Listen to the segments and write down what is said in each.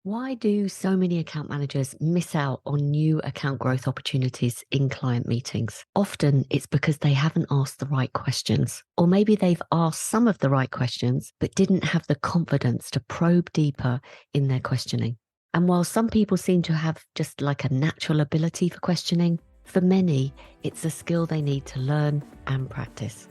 Why do so many account managers miss out on new account growth opportunities in client meetings? Often it's because they haven't asked the right questions, or maybe they've asked some of the right questions, but didn't have the confidence to probe deeper in their questioning. And while some people seem to have just like a natural ability for questioning, for many, it's a skill they need to learn and practice.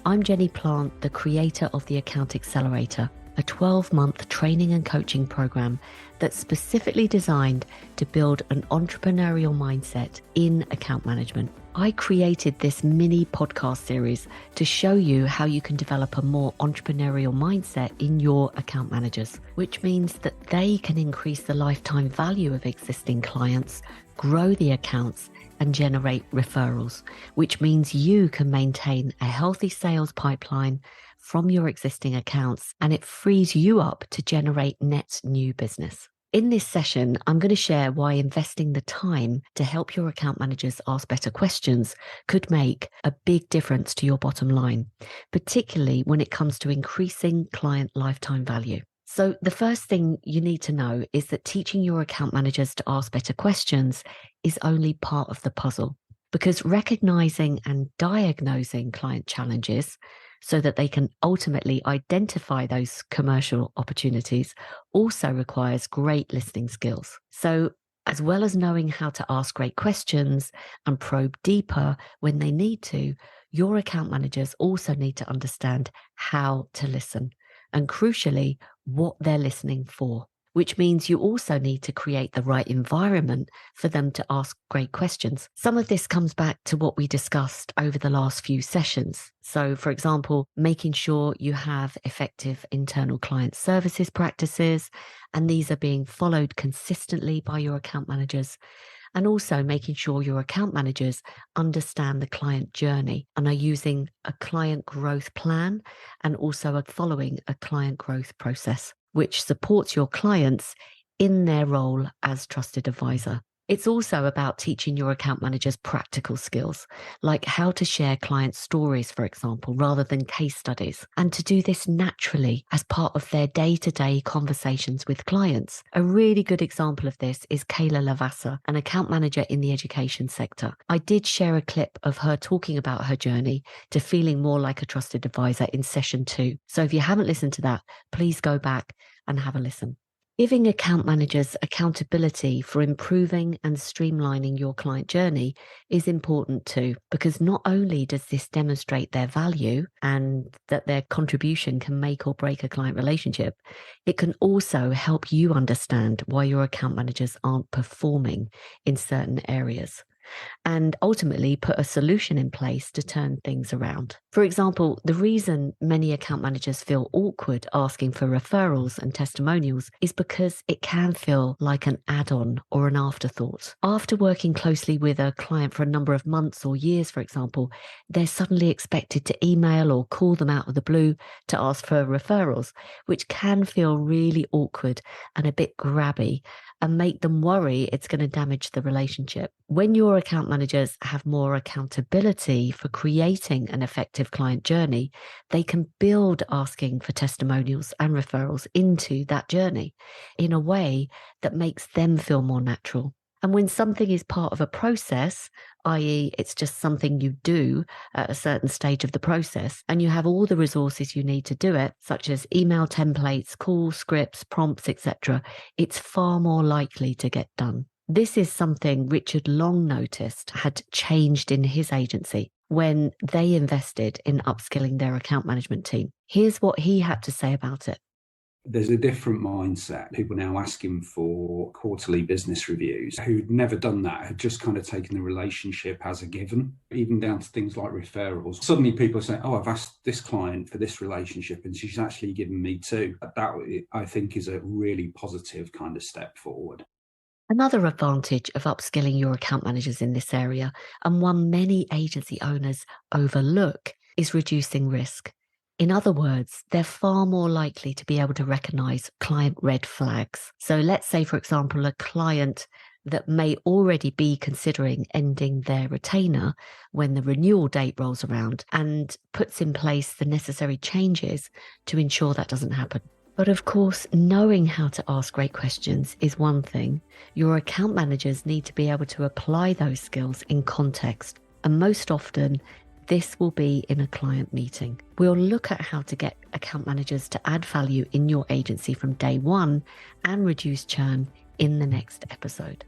I'm Jenny Plant, the creator of the Account Accelerator, a 12-month training and coaching program that's specifically designed to build an entrepreneurial mindset in account management. I created this mini podcast series to show you how you can develop a more entrepreneurial mindset in your account managers, which means that they can increase the lifetime value of existing clients, grow the accounts, and generate referrals, which means you can maintain a healthy sales pipeline from your existing accounts, and it frees you up to generate net new business. In this session, I'm going to share why investing the time to help your account managers ask better questions could make a big difference to your bottom line, particularly when it comes to increasing client lifetime value. So the first thing you need to know is that teaching your account managers to ask better questions is only part of the puzzle, because recognizing and diagnosing client challenges so that they can ultimately identify those commercial opportunities also requires great listening skills. So as well as knowing how to ask great questions and probe deeper when they need to, your account managers also need to understand how to listen, and crucially, what they're listening for, which means you also need to create the right environment for them to ask great questions. Some of this comes back to what we discussed over the last few sessions. So, for example, making sure you have effective internal client services practices, and these are being followed consistently by your account managers. And also making sure your account managers understand the client journey and are using a client growth plan and also are following a client growth process, which supports your clients in their role as trusted advisor. It's also about teaching your account managers practical skills, like how to share client stories, for example, rather than case studies, and to do this naturally as part of their day-to-day conversations with clients. A really good example of this is Kayla Lavassa, an account manager in the education sector. I did share a clip of her talking about her journey to feeling more like a trusted advisor in session 2. So if you haven't listened to that, please go back and have a listen. Giving account managers accountability for improving and streamlining your client journey is important too, because not only does this demonstrate their value and that their contribution can make or break a client relationship, it can also help you understand why your account managers aren't performing in certain areas, and ultimately put a solution in place to turn things around. For example, the reason many account managers feel awkward asking for referrals and testimonials is because it can feel like an add-on or an afterthought. After working closely with a client for a number of months or years, for example, they're suddenly expected to email or call them out of the blue to ask for referrals, which can feel really awkward and a bit grabby, and make them worry it's going to damage the relationship. When your account managers have more accountability for creating an effective client journey, they can build asking for testimonials and referrals into that journey in a way that makes them feel more natural. And when something is part of a process, i.e. it's just something you do at a certain stage of the process, and you have all the resources you need to do it, such as email templates, call scripts, prompts, etc., it's far more likely to get done. This is something Richard Long noticed had changed in his agency when they invested in upskilling their account management team. Here's what he had to say about it. There's a different mindset. People now asking for quarterly business reviews who'd never done that, had just kind of taken the relationship as a given, even down to things like referrals. Suddenly people are saying, oh, I've asked this client for this relationship and she's actually given me 2. That, I think, is a really positive kind of step forward. Another advantage of upskilling your account managers in this area, and one many agency owners overlook, is reducing risk. In other words, they're far more likely to be able to recognize client red flags. So let's say, for example, a client that may already be considering ending their retainer when the renewal date rolls around and puts in place the necessary changes to ensure that doesn't happen. But of course, knowing how to ask great questions is one thing. Your account managers need to be able to apply those skills in context. And most often, this will be in a client meeting. We'll look at how to get account managers to add value in your agency from day one and reduce churn in the next episode.